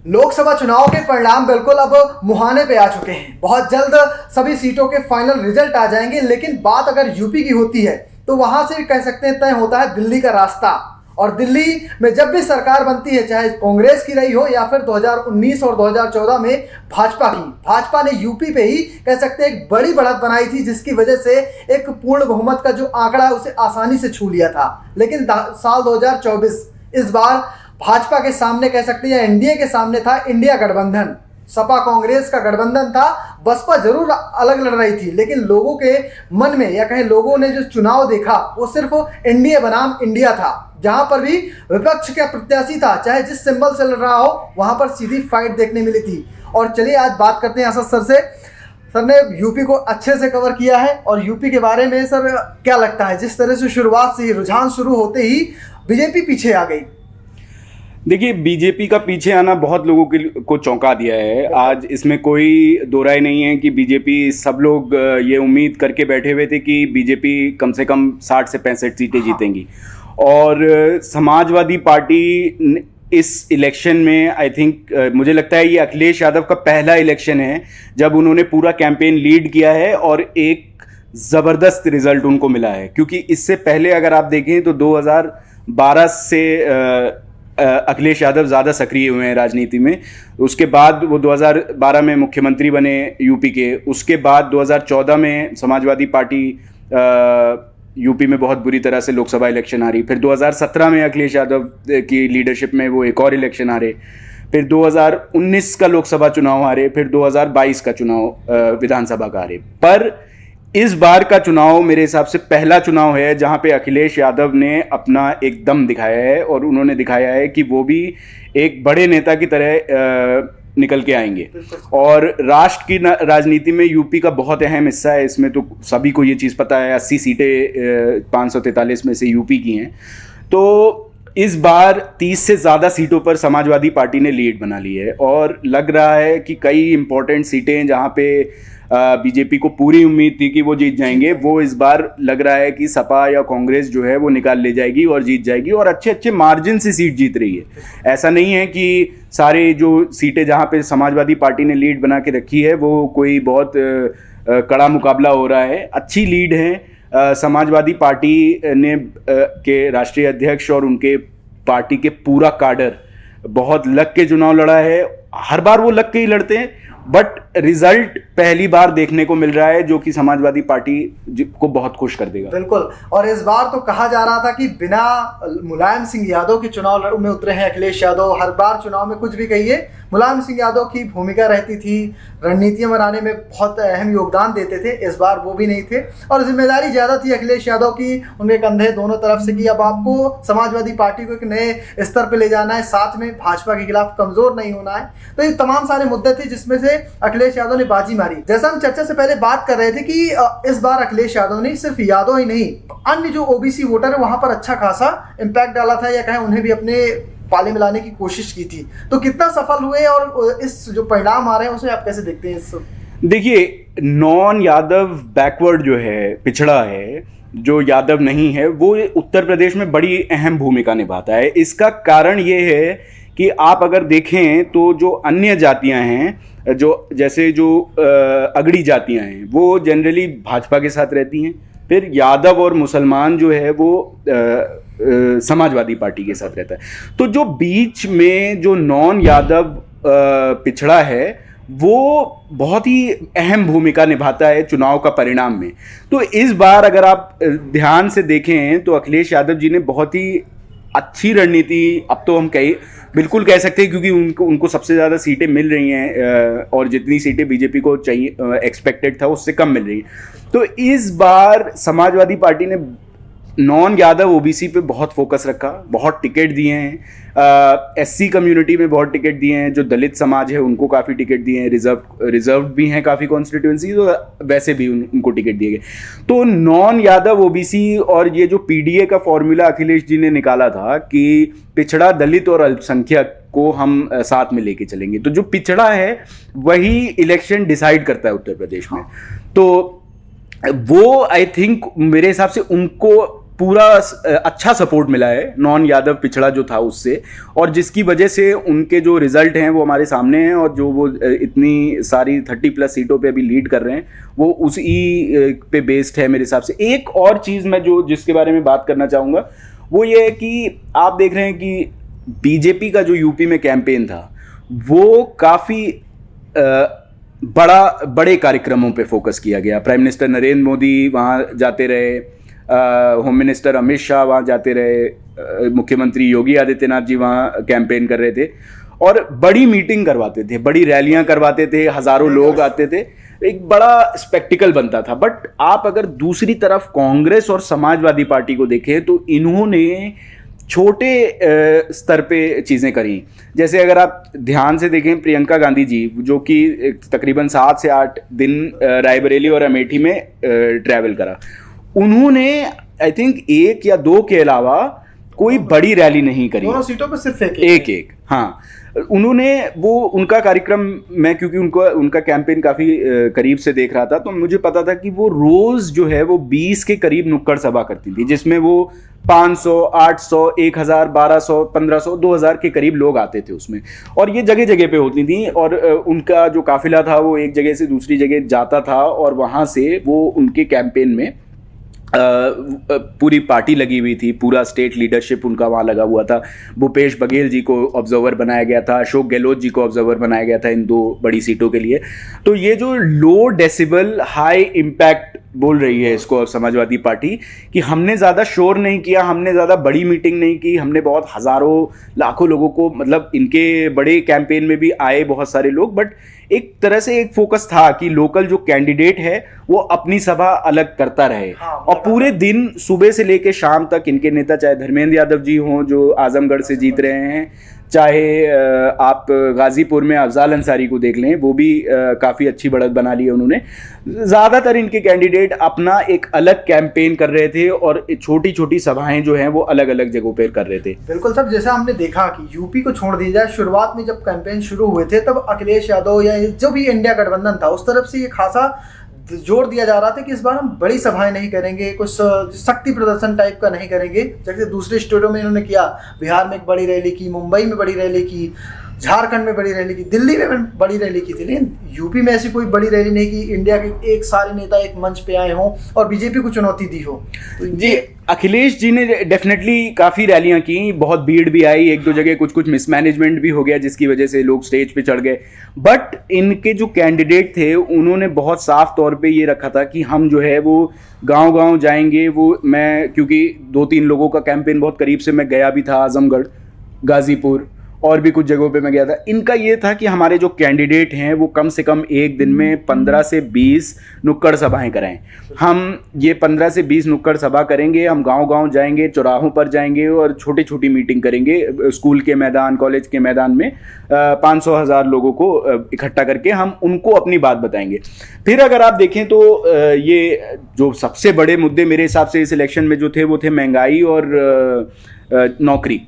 लोकसभा चुनाव के परिणाम बिल्कुल अब मुहाने पे आ चुके हैं। बहुत जल्द सभी सीटों के फाइनल रिजल्ट आ जाएंगे, लेकिन बात अगर यूपी की होती है तो वहां से कह सकते हैं तय होता है दिल्ली का रास्ता। और दिल्ली में जब भी सरकार बनती है, चाहे कांग्रेस की रही हो या फिर 2019 और 2014 में भाजपा ने यूपी पे ही कह सकते हैं एक बड़ी बढ़त बनाई थी, जिसकी वजह से एक पूर्ण बहुमत का जो आंकड़ा है उसे आसानी से छू लिया था। लेकिन साल 2024 इस बार भाजपा के सामने कह सकते हैं एनडीए के सामने था इंडिया गठबंधन। सपा कांग्रेस का गठबंधन था। बसपा जरूर अलग लड़ रही थी, लेकिन लोगों के मन में या कहें लोगों ने जो चुनाव देखा वो सिर्फ एनडीए बनाम इंडिया था, जहां पर भी विपक्ष का प्रत्याशी था, चाहे जिस सिंबल से लड़ रहा हो वहां पर सीधी फाइट देखने मिली थी। और चलिए आज बात करते हैं असद सर से। सर ने यूपी को अच्छे से कवर किया है और यूपी के बारे में सर क्या लगता है, जिस तरह से शुरुआत से ही रुझान शुरू होते ही बीजेपी पीछे आ गई? देखिए, बीजेपी का पीछे आना बहुत लोगों को चौंका दिया है। आज इसमें कोई दो राय नहीं है कि बीजेपी, सब लोग ये उम्मीद करके बैठे हुए थे कि बीजेपी कम से कम 60 से 65 सीटें जीतेंगी। और समाजवादी पार्टी इस इलेक्शन में आई थिंक मुझे लगता है ये अखिलेश यादव का पहला इलेक्शन है जब उन्होंने पूरा कैंपेन लीड किया है और एक ज़बरदस्त रिजल्ट उनको मिला है। क्योंकि इससे पहले अगर आप देखें तो 2012 से अखिलेश यादव ज़्यादा सक्रिय हुए हैं राजनीति में। उसके बाद वो 2012 में मुख्यमंत्री बने यूपी के। उसके बाद 2014 में समाजवादी पार्टी यूपी में बहुत बुरी तरह से लोकसभा इलेक्शन हारी। फिर 2017 में अखिलेश यादव की लीडरशिप में वो एक और इलेक्शन हारे। फिर 2019 का लोकसभा चुनाव हारे। फिर 2022 का चुनाव विधानसभा का हारे। पर इस बार का चुनाव मेरे हिसाब से पहला चुनाव है जहां पे अखिलेश यादव ने अपना एक दम दिखाया है और उन्होंने दिखाया है कि वो भी एक बड़े नेता की तरह निकल के आएंगे। और राष्ट्र की राजनीति में यूपी का बहुत अहम हिस्सा है। इसमें तो सभी को ये चीज़ पता है, 80 सीटें 543 में से यूपी की हैं। तो इस बार 30 से ज़्यादा सीटों पर समाजवादी पार्टी ने लीड बना ली है और लग रहा है कि कई इंपॉर्टेंट सीटें जहां पे बीजेपी को पूरी उम्मीद थी कि वो जीत जाएंगे, वो इस बार लग रहा है कि सपा या कांग्रेस जो है वो निकाल ले जाएगी और जीत जाएगी और अच्छे अच्छे मार्जिन से सीट जीत रही है। ऐसा नहीं है कि सारे जो सीटें जहां पे समाजवादी पार्टी ने लीड बना के रखी है वो कोई बहुत कड़ा मुकाबला हो रहा है। अच्छी लीड है। समाजवादी पार्टी ने के राष्ट्रीय अध्यक्ष और उनके पार्टी के पूरा काडर बहुत लग के चुनाव लड़ा है। हर बार वो लग के ही लड़ते हैं, बट रिजल्ट पहली बार देखने को मिल रहा है जो कि समाजवादी पार्टी को बहुत खुश कर देगा। बिल्कुल। और इस बार तो कहा जा रहा था कि बिना मुलायम सिंह यादव के चुनाव में उतरे हैं अखिलेश यादव। हर बार चुनाव में कुछ भी कहिए, मुलायम सिंह यादव की भूमिका रहती थी, रणनीतियां बनाने में बहुत अहम योगदान देते थे। इस बार वो भी नहीं थे और जिम्मेदारी ज़्यादा थी अखिलेश यादव की, उनके कंधे दोनों तरफ से, कि अब आपको समाजवादी पार्टी को एक नए स्तर पर ले जाना है, साथ में भाजपा के खिलाफ कमज़ोर नहीं होना है। तो ये तमाम सारे मुद्दे थे जिसमें से अखिलेश यादव ने बाजी मारी। जैसा हम चर्चा से पहले बात कर रहे थे कि इस बार अखिलेश यादव ने सिर्फ यादव ही नहीं, अन्य जो ओबीसी वोटर है वहां पर अच्छा खासा इम्पैक्ट डाला था, या कहें उन्हें भी अपने पाले में लाने की कोशिश की थी। तो कितना सफल हुए और इस जो परिणाम आ रहे हैं उसे आप कैसे देखते हैं? इस देखिए, नॉन यादव बैकवर्ड जो है, पिछड़ा है, जो यादव नहीं है, वो उत्तर प्रदेश में बड़ी अहम भूमिका निभाता है। इसका कारण ये है कि आप अगर देखें तो जो अन्य जातियां हैं, जो जैसे जो अगड़ी जातियां हैं, वो जनरली भाजपा के साथ रहती हैं। फिर यादव और मुसलमान जो है वो समाजवादी पार्टी के साथ रहता है। तो जो बीच में जो नॉन यादव पिछड़ा है वो बहुत ही अहम भूमिका निभाता है चुनाव का परिणाम में। तो इस बार अगर आप ध्यान से देखें तो अखिलेश यादव जी ने बहुत ही अच्छी रणनीति, अब तो हम बिल्कुल कह सकते हैं, क्योंकि उनको सबसे ज़्यादा सीटें मिल रही हैं और जितनी सीटें बीजेपी को चाहिए एक्सपेक्टेड था उससे कम मिल रही हैं। तो इस बार समाजवादी पार्टी ने नॉन यादव ओबीसी पे बहुत फोकस रखा, बहुत टिकट दिए हैं। एससी कम्युनिटी में बहुत टिकट दिए हैं, जो दलित समाज है उनको काफ़ी टिकट दिए हैं, रिजर्व भी हैं काफ़ी कॉन्स्टिट्यूएंसी, तो वैसे भी उनको टिकट दिए गए। तो नॉन यादव ओबीसी और ये जो पीडीए का फॉर्मूला अखिलेश जी ने निकाला था कि पिछड़ा, दलित और अल्पसंख्यक को हम साथ में लेके चलेंगे, तो जो पिछड़ा है वही इलेक्शन डिसाइड करता है उत्तर प्रदेश में। तो वो आई थिंक मेरे हिसाब से उनको पूरा अच्छा सपोर्ट मिला है नॉन यादव पिछड़ा जो था उससे, और जिसकी वजह से उनके जो रिजल्ट हैं वो हमारे सामने हैं, और जो वो इतनी सारी 30+ सीटों पे अभी लीड कर रहे हैं वो उसी पे बेस्ड है मेरे हिसाब से। एक और चीज़ मैं जिसके बारे में बात करना चाहूँगा वो ये है कि आप देख रहे हैं कि बीजेपी का जो यूपी में कैंपेन था वो काफ़ी बड़े कार्यक्रमों पे फोकस किया गया। प्राइम मिनिस्टर नरेंद्र मोदी वहाँ जाते रहे, होम मिनिस्टर अमित शाह वहाँ जाते रहे, मुख्यमंत्री योगी आदित्यनाथ जी वहाँ कैंपेन कर रहे थे और बड़ी मीटिंग करवाते थे, बड़ी रैलियाँ करवाते थे, हज़ारों लोग आते थे, एक बड़ा स्पेक्टिकल बनता था। बट आप अगर दूसरी तरफ कांग्रेस और समाजवादी पार्टी को देखें तो इन्होंने छोटे स्तर पे चीज़ें करी। जैसे अगर आप ध्यान से देखें, प्रियंका गांधी जी जो कि तकरीबन 7 से 8 दिन रायबरेली और अमेठी में ट्रैवल करा, उन्होंने आई थिंक 1 या 2 के अलावा कोई बड़ी रैली नहीं करी। दोनों सीटों पर सिर्फ एक। हाँ, उन्होंने वो उनका कार्यक्रम, मैं क्योंकि उनका कैंपेन काफ़ी करीब से देख रहा था तो मुझे पता था कि वो रोज़ जो है वो 20 के करीब नुक्कड़ सभा करती थी, जिसमें वो 500, 800, 1000, 1200, 1500, 2000 के करीब लोग आते थे उसमें, और ये जगह जगह पे होती थी। और उनका जो काफिला था वो एक जगह से दूसरी जगह जाता था और वहाँ से वो उनके कैंपेन में पूरी पार्टी लगी हुई थी, पूरा स्टेट लीडरशिप उनका वहाँ लगा हुआ था। भूपेश बघेल जी को ऑब्जर्वर बनाया गया था, अशोक गहलोत जी को ऑब्जर्वर बनाया गया था इन 2 बड़ी सीटों के लिए। तो ये जो लो डेसिबल हाई इम्पैक्ट बोल रही है इसको समाजवादी पार्टी कि हमने ज़्यादा शोर नहीं किया, हमने ज़्यादा बड़ी मीटिंग नहीं की, हमने बहुत हज़ारों लाखों लोगों को, मतलब इनके बड़े कैंपेन में भी आए बहुत सारे लोग, बट एक तरह से एक फोकस था कि लोकल जो कैंडिडेट है वो अपनी सभा अलग करता रहे। और पूरे दिन सुबह से लेकर शाम तक इनके नेता, चाहे धर्मेंद्र यादव जी हों जो आजमगढ़ से जीत रहे हैं, चाहे आप गाजीपुर में अफजाल अंसारी को देख लें, वो भी काफ़ी अच्छी बढ़त बना ली है उन्होंने। ज़्यादातर इनके कैंडिडेट अपना एक अलग कैंपेन कर रहे थे और छोटी छोटी सभाएं जो हैं वो अलग अलग जगहों पर कर रहे थे। बिल्कुल साहब, जैसा हमने देखा कि यूपी को छोड़ दिया जाए, शुरुआत में जब कैंपेन शुरू हुए थे तब अखिलेश यादव या जो भी इंडिया गठबंधन था उस तरफ से ये खासा जोर दिया जा रहा था कि इस बार हम बड़ी सभाएं नहीं करेंगे, कुछ शक्ति प्रदर्शन टाइप का नहीं करेंगे, जैसे दूसरे स्टेटों में इन्होंने किया। बिहार में एक बड़ी रैली की, मुंबई में बड़ी रैली की, झारखंड में बड़ी रैली की, दिल्ली में बड़ी रैली की थी, लेकिन यूपी में ऐसी कोई बड़ी रैली नहीं की इंडिया के एक सारे नेता एक मंच पे आए हों और बीजेपी को चुनौती दी हो। जी, अखिलेश जी ने डेफिनेटली काफ़ी रैलियां की, बहुत भीड़ भी आई, 1-2 जगह कुछ मिसमैनेजमेंट भी हो गया जिसकी वजह से लोग स्टेज पे चढ़ गए। बट इनके जो कैंडिडेट थे उन्होंने बहुत साफ तौर पे ये रखा था कि हम जो है वो गांव-गांव जाएंगे। वो मैं क्योंकि 2-3 लोगों का कैंपेन बहुत करीब से मैं गया भी था, आजमगढ़, गाजीपुर और भी कुछ जगहों पे मैं गया था। इनका ये था कि हमारे जो कैंडिडेट हैं वो कम से कम एक दिन में 15 से 20 नुक्कड़ सभाएं कराएं। हम ये 15 से 20 नुक्कड़ सभा करेंगे, हम गांव-गांव जाएंगे, चौराहों पर जाएंगे और छोटी-छोटी मीटिंग करेंगे। स्कूल के मैदान, कॉलेज के मैदान में 500-1000 लोगों को इकट्ठा करके हम उनको अपनी बात बताएंगे। फिर अगर आप देखें तो ये जो सबसे बड़े मुद्दे मेरे हिसाब से इस इलेक्शन में जो थे वो थे महंगाई और नौकरी।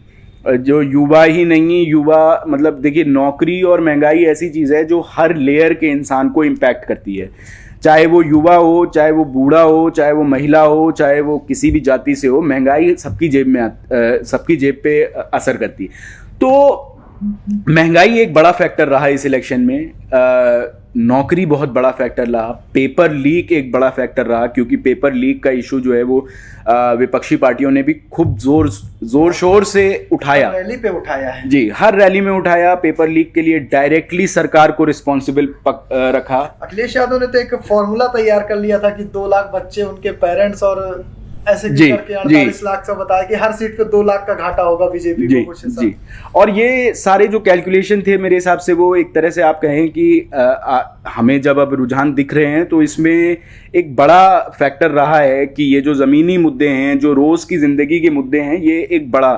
जो युवा ही नहीं, युवा मतलब देखिए, नौकरी और महंगाई ऐसी चीज़ है जो हर लेयर के इंसान को इम्पैक्ट करती है, चाहे वो युवा हो, चाहे वो बूढ़ा हो, चाहे वो महिला हो, चाहे वो किसी भी जाति से हो। महंगाई सबकी जेब पे असर करती है। तो महंगाई एक बड़ा फैक्टर रहा इस इलेक्शन में, नौकरी बहुत बड़ा फैक्टर रहा, पेपर लीक एक बड़ा फैक्टर रहा, क्योंकि पेपर लीक का इशू जो है वो विपक्षी पार्टियों ने भी खूब जोर शोर से उठाया, रैली पे उठाया है। जी, हर रैली में उठाया। पेपर लीक के लिए डायरेक्टली सरकार को रिस्पॉन्सिबल रखा। अखिलेश यादव ने तो एक फॉर्मूला तैयार कर लिया था कि 2 लाख बच्चे, उनके पेरेंट्स और ऐसे करके 48 लाख से बताया कि हर सीट पे 2 लाख का घाटा होगा बीजेपी को, कुछ ऐसा। जी, और ये सारे जो कैलकुलेशन थे मेरे हिसाब से वो एक तरह से आप कहें कि हमें जब अब रुझान दिख रहे हैं तो इसमें एक बड़ा फैक्टर रहा है कि ये जो ज़मीनी मुद्दे हैं, जो रोज़ की ज़िंदगी के मुद्दे हैं, ये एक बड़ा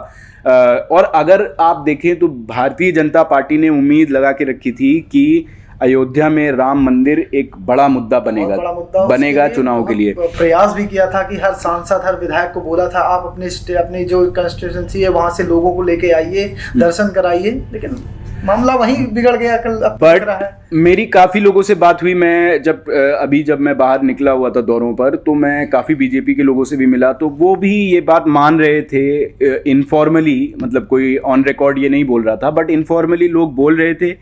और अगर आप देखें तो भारतीय जनता पार्टी ने उम्मीद लगा के रखी थी कि अयोध्या में राम मंदिर एक बड़ा मुद्दा बनेगा चुनाव के लिए। प्रयास भी किया था कि हर सांसद, हर विधायक को बोला था आप अपनी जो कंस्टिट्यूएंसी है वहां से लोगों को लेके आइए, दर्शन कराइए, लेकिन मामला वहीं बिगड़ गया कल, अब दिख रहा बट है। मेरी काफी लोगों से बात हुई, मैं जब मैं बाहर निकला हुआ था दौरों पर, तो मैं काफी बीजेपी के लोगों से भी मिला, तो वो भी ये बात मान रहे थे इनफॉर्मली, मतलब कोई ऑन रिकॉर्ड ये नहीं बोल रहा था, बट इनफॉर्मली लोग बोल रहे थे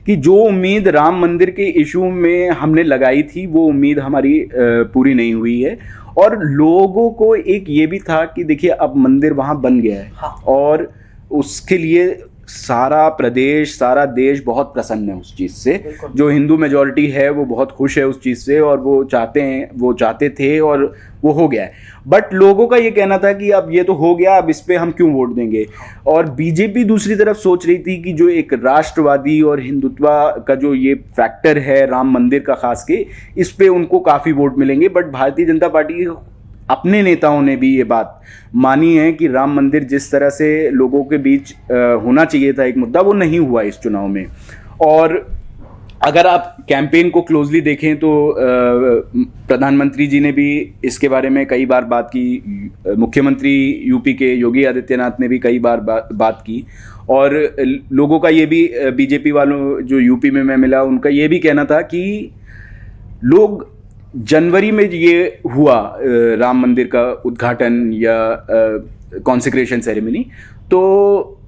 कि जो उम्मीद राम मंदिर के इशू में हमने लगाई थी वो उम्मीद हमारी पूरी नहीं हुई है। और लोगों को एक ये भी था कि देखिए अब मंदिर वहाँ बन गया है, हाँ। और उसके लिए सारा प्रदेश, सारा देश बहुत प्रसन्न है उस चीज़ से। जो हिंदू मेजॉरिटी है वो बहुत खुश है उस चीज़ से, और वो चाहते थे और वो हो गया है। बट लोगों का ये कहना था कि अब ये तो हो गया, अब इस पे हम क्यों वोट देंगे। और बीजेपी दूसरी तरफ सोच रही थी कि जो एक राष्ट्रवादी और हिंदुत्व का जो ये फैक्टर है राम मंदिर का खास के, इस पे उनको काफ़ी वोट मिलेंगे। बट भारतीय जनता पार्टी अपने नेताओं ने भी ये बात मानी है कि राम मंदिर जिस तरह से लोगों के बीच होना चाहिए था एक मुद्दा, वो नहीं हुआ इस चुनाव में। और अगर आप कैंपेन को क्लोजली देखें तो प्रधानमंत्री जी ने भी इसके बारे में कई बार बात की, मुख्यमंत्री यूपी के योगी आदित्यनाथ ने भी कई बार बात की, और लोगों का ये भी, बीजेपी वालों जो यूपी में मैं मिला उनका ये भी कहना था कि लोग जनवरी में ये हुआ राम मंदिर का उद्घाटन या कॉन्सेक्रेशन सेरेमनी, तो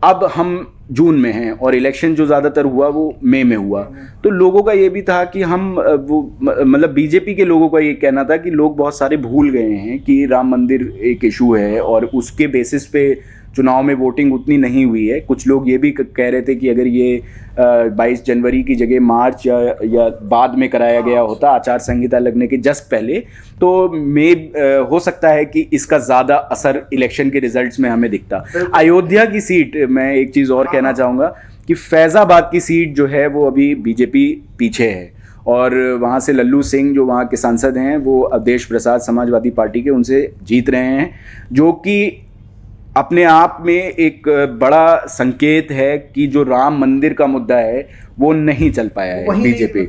अब हम जून में हैं और इलेक्शन जो ज़्यादातर हुआ वो मई में हुआ। तो लोगों का ये भी था कि हम वो मतलब बीजेपी के लोगों का ये कहना था कि लोग बहुत सारे भूल गए हैं कि राम मंदिर एक इशू है, और उसके बेसिस पे चुनाव में वोटिंग उतनी नहीं हुई है। कुछ लोग ये भी कह रहे थे कि अगर ये 22 जनवरी की जगह मार्च या बाद में कराया गया होता, आचार संहिता लगने के जस्ट पहले, तो हो सकता है कि इसका ज़्यादा असर इलेक्शन के रिजल्ट्स में हमें दिखता। अयोध्या की सीट, मैं एक चीज़ और कहना चाहूँगा कि फैज़ाबाद की सीट जो है वो अभी बीजेपी पीछे है, और वहाँ से लल्लू सिंह जो वहाँ के सांसद हैं वो अवधेश प्रसाद समाजवादी पार्टी के, उनसे जीत रहे हैं, जो कि अपने आप में एक बड़ा संकेत है कि जो राम मंदिर का मुद्दा है वो नहीं चल पाया है बीजेपी।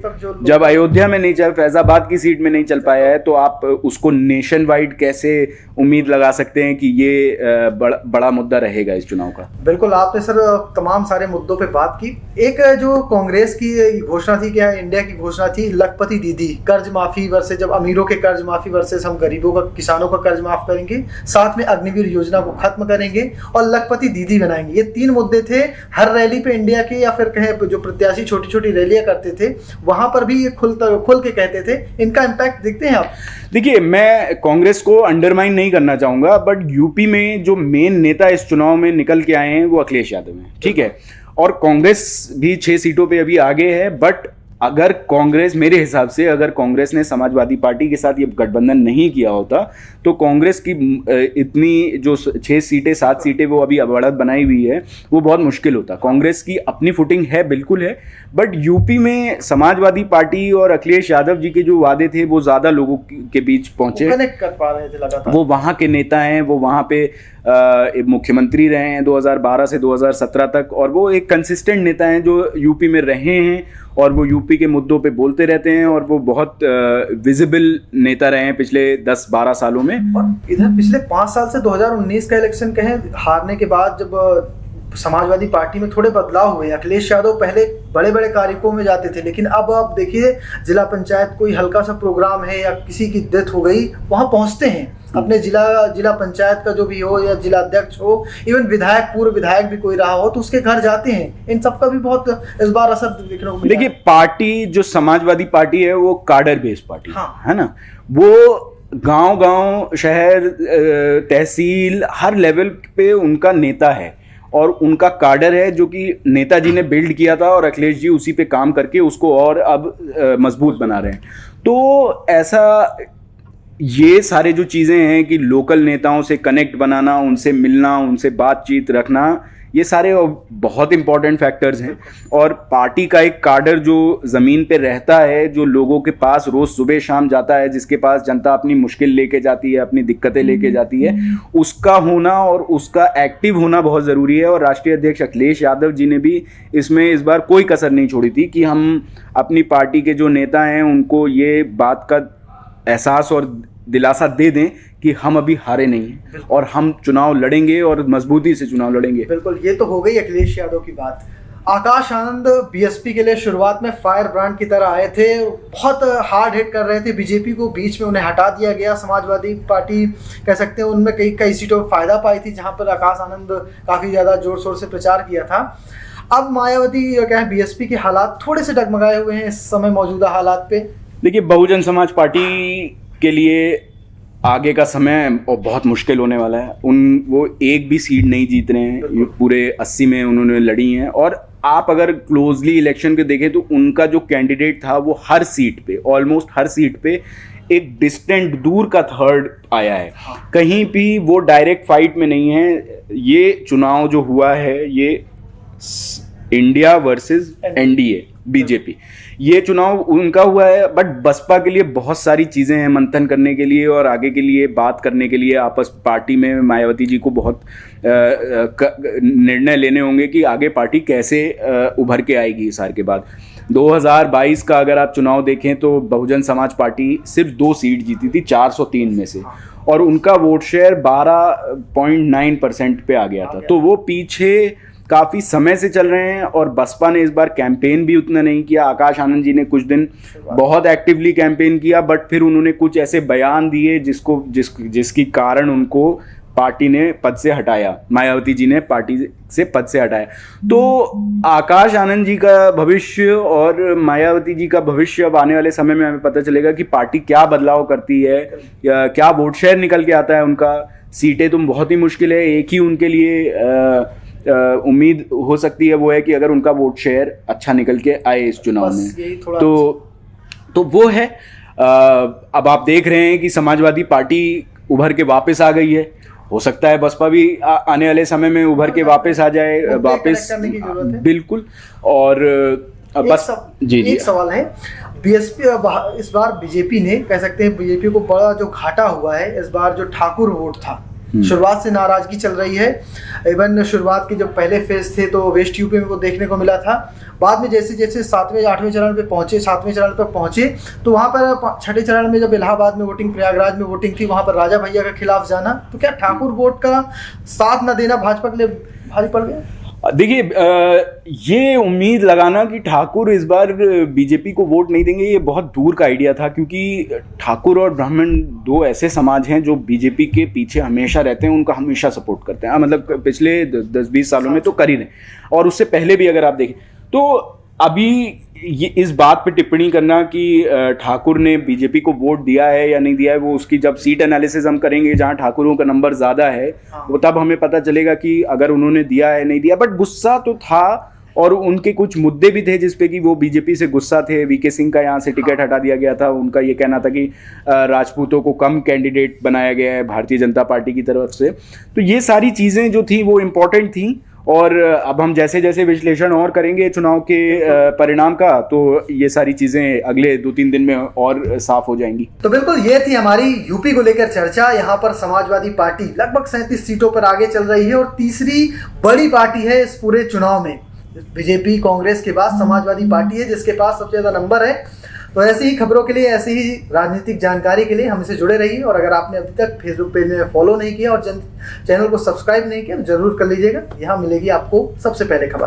जब अयोध्या में नहीं चल, फैजाबाद की सीट में नहीं चल पाया है, तो आप उसको नेशन वाइड कैसे उम्मीद लगा सकते हैं कि ये बड़ा मुद्दा रहेगा इस चुनाव का। बिल्कुल, आपने सर तमाम सारे मुद्दों पे बात की। एक जो कांग्रेस की घोषणा थी, क्या इंडिया की घोषणा थी, लखपति दीदी कर्ज माफी वर्सेस, जब अमीरों के कर्ज माफी वर्सेस हम गरीबों का, किसानों का कर्ज माफ करेंगे, साथ में अग्निवीर योजना को खत्म करेंगे और लखपति दीदी बनाएंगे। ये 3 मुद्दे थे। हर रैली पे इंडिया के, या फिर कहें जो प्रत्याशी छोटी छोटी रैलियां करते थे, वहां पर भी ये खुल के कहते थे। इनका इम्पैक्ट देखते हैं आप? देखिए, मैं कांग्रेस को अंडरमाइन नहीं करना चाहूंगा, बट यूपी में जो मेन नेता इस चुनाव में निकल के आए हैं वो अखिलेश यादव हैं, ठीक है, और कांग्रेस भी 6 सीटों पे अभी आगे है। बट अगर कांग्रेस, मेरे हिसाब से अगर कांग्रेस ने समाजवादी पार्टी के साथ ये गठबंधन नहीं किया होता, तो कांग्रेस की इतनी जो 6 सीटें 7 सीटें वो अभी बढ़त बनाई हुई है, वो बहुत मुश्किल होता। कांग्रेस की अपनी फुटिंग है, बिल्कुल है, बट यूपी में समाजवादी पार्टी और अखिलेश यादव जी के जो वादे थे वो ज़्यादा लोगों के बीच पहुंचे, कनेक्ट कर पा रहे थे लगातार। वो वहाँ के नेता हैं, वो वहाँ पे मुख्यमंत्री रहे हैं 2012 से 2017 तक, और वो एक कंसिस्टेंट नेता हैं जो यूपी में रहे हैं, और वो यूपी के मुद्दों पे बोलते रहते हैं, और वो बहुत विजिबल नेता रहे हैं पिछले 10-12 सालों में। और इधर पिछले 5 साल से 2019 का इलेक्शन कहें, हारने के बाद जब समाजवादी पार्टी में थोड़े बदलाव हुए, अखिलेश यादव पहले बड़े बड़े कार्यक्रमों में जाते थे, लेकिन अब आप देखिए जिला पंचायत कोई हल्का सा प्रोग्राम है या किसी की डेथ हो गई, वहाँ पहुँचते हैं अपने जिला पंचायत का जो भी हो, या जिला अध्यक्ष हो, इवन विधायक, पूर्व विधायक भी कोई रहा हो, तो उसके घर जाते हैं। इन सब का भी बहुत इस बार असर देखने को मिला। देखिए, पार्टी जो समाजवादी पार्टी है वो कार्डर बेस्ड पार्टी, हाँ, है ना, वो गांव-गांव, शहर, तहसील, हर लेवल पे उनका नेता है और उनका कार्डर है जो कि नेताजी ने बिल्ड किया था, और अखिलेश जी उसी पे काम करके उसको और अब मजबूत बना रहे हैं। तो ऐसा ये सारे जो चीज़ें हैं कि लोकल नेताओं से कनेक्ट बनाना, उनसे मिलना, उनसे बातचीत रखना, ये सारे बहुत इंपॉर्टेंट फैक्टर्स हैं। और पार्टी का एक कार्डर जो ज़मीन पे रहता है, जो लोगों के पास रोज़ सुबह शाम जाता है, जिसके पास जनता अपनी मुश्किल लेके जाती है, अपनी दिक्कतें लेके जाती है, उसका होना और उसका एक्टिव होना बहुत ज़रूरी है। और राष्ट्रीय अध्यक्ष अखिलेश यादव जी ने भी इसमें इस बार कोई कसर नहीं छोड़ी थी कि हम अपनी पार्टी के जो नेता हैं उनको ये बात का एहसास और दिलासा दे दें कि हम अभी हारे नहीं हैं और हम चुनाव लड़ेंगे और मजबूती से चुनाव लड़ेंगे। बिल्कुल, ये तो हो गई अखिलेश यादव की बात। आकाश आनंद बीएसपी के लिए शुरुआत में फायर ब्रांड की तरह आए थे, बहुत हार्ड हिट कर रहे थे बीजेपी को, बीच में उन्हें हटा दिया गया। समाजवादी पार्टी कह सकते हैं उनमें कई सीटों पर फायदा पाई थी, जहां पर आकाश आनंद काफ़ी ज़्यादा जोर शोर से प्रचार किया था। अब मायावती क्या है, बीएसपी के हालात थोड़े से डगमगाए हुए हैं इस समय मौजूदा हालात पे। देखिए, बहुजन समाज पार्टी के लिए आगे का समय बहुत मुश्किल होने वाला है। वो एक भी सीट नहीं जीत रहे हैं, पूरे 80 में उन्होंने लड़ी हैं। और आप अगर क्लोजली इलेक्शन के देखें तो उनका जो कैंडिडेट था वो हर सीट पे, ऑलमोस्ट हर सीट पे एक डिस्टेंट दूर का थर्ड आया है। कहीं भी वो डायरेक्ट फाइट में नहीं है। ये चुनाव जो हुआ है ये इंडिया वर्सेस एनडीए बीजेपी, ये चुनाव उनका हुआ है। बट बसपा के लिए बहुत सारी चीज़ें हैं मंथन करने के लिए और आगे के लिए बात करने के लिए। आपस पार्टी में मायावती जी को बहुत निर्णय लेने होंगे कि आगे पार्टी कैसे उभर के आएगी इस हार के बाद। 2022 का अगर आप चुनाव देखें तो बहुजन समाज पार्टी सिर्फ 2 सीट जीती थी 403 में से, और उनका वोट शेयर 12.9% पे आ गया था। तो वो पीछे काफ़ी समय से चल रहे हैं। और बसपा ने इस बार कैंपेन भी उतना नहीं किया। आकाश आनंद जी ने कुछ दिन बहुत एक्टिवली कैंपेन किया, बट फिर उन्होंने कुछ ऐसे बयान दिए जिसकी कारण उनको पार्टी ने पद से हटाया, मायावती जी ने पार्टी से पद से हटाया। तो आकाश आनंद जी का भविष्य और मायावती जी का भविष्य अब आने वाले समय में हमें पता चलेगा कि पार्टी क्या बदलाव करती है, या क्या वोट शेयर निकल के आता है उनका। सीटें तो बहुत ही मुश्किल है, एक ही उनके लिए उम्मीद हो सकती है, वो है कि अगर उनका वोट शेयर अच्छा निकल के आए इस चुनाव में तो वो है। अब आप देख रहे हैं कि समाजवादी पार्टी उभर के वापस आ गई है। हो सकता है बसपा भी आने वाले समय में उभर के वापस आ जाए, वापस करने की जरूरत है बिल्कुल। और बस एक सवाल है, बीएसपी इस बार बीजेपी ने कह सकते हैं बीजेपी को बड़ा जो घाटा हुआ है इस बार, जो ठाकुर वोट था, शुरुआत से नाराजगी चल रही है। इवन शुरुआत के जो पहले फेज थे तो वेस्ट यूपी में वो देखने को मिला था। बाद में जैसे जैसे 7वें 8वें चरण पे पहुंचे, 7वें चरण पे पहुंचे तो वहाँ पर 6ठे चरण में जब इलाहाबाद में वोटिंग, प्रयागराज में वोटिंग थी, वहाँ पर राजा भैया के खिलाफ जाना, तो क्या ठाकुर वोट का साथ न देना भाजपा के लिए भारी पड़ गया? देखिए, ये उम्मीद लगाना कि ठाकुर इस बार बीजेपी को वोट नहीं देंगे, ये बहुत दूर का आइडिया था। क्योंकि ठाकुर और ब्राह्मण 2 ऐसे समाज हैं जो बीजेपी के पीछे हमेशा रहते हैं, उनका हमेशा सपोर्ट करते हैं। मतलब पिछले 10-20 सालों में तो कर ही रहे, और उससे पहले भी अगर आप देखें तो अभी ये इस बात पे टिप्पणी करना कि ठाकुर ने बीजेपी को वोट दिया है या नहीं दिया है, वो उसकी जब सीट एनालिसिस हम करेंगे जहां ठाकुरों का नंबर ज़्यादा है, वो तब हमें पता चलेगा कि अगर उन्होंने दिया है नहीं दिया। बट गुस्सा तो था, और उनके कुछ मुद्दे भी थे जिसपे कि वो बीजेपी से गुस्सा थे। वीके सिंह का यहाँ से टिकट हटा दिया गया था। उनका ये कहना था कि राजपूतों को कम कैंडिडेट बनाया गया है भारतीय जनता पार्टी की तरफ से। तो ये सारी चीज़ें जो थी वो इम्पोर्टेंट थी। और अब हम जैसे जैसे विश्लेषण और करेंगे चुनाव के परिणाम का, तो ये सारी चीज़ें अगले 2-3 दिन में और साफ हो जाएंगी। तो बिल्कुल ये थी हमारी यूपी को लेकर चर्चा। यहाँ पर समाजवादी पार्टी लगभग 37 सीटों पर आगे चल रही है और तीसरी बड़ी पार्टी है इस पूरे चुनाव में। बीजेपी कांग्रेस के बाद समाजवादी पार्टी है जिसके पास सबसे ज़्यादा नंबर है। तो ऐसी ही खबरों के लिए, ऐसी ही राजनीतिक जानकारी के लिए हमसे जुड़े रहिए। और अगर आपने अभी तक फेसबुक पेज में फॉलो नहीं किया और चैनल को सब्सक्राइब नहीं किया तो जरूर कर लीजिएगा। यहाँ मिलेगी आपको सबसे पहले खबर।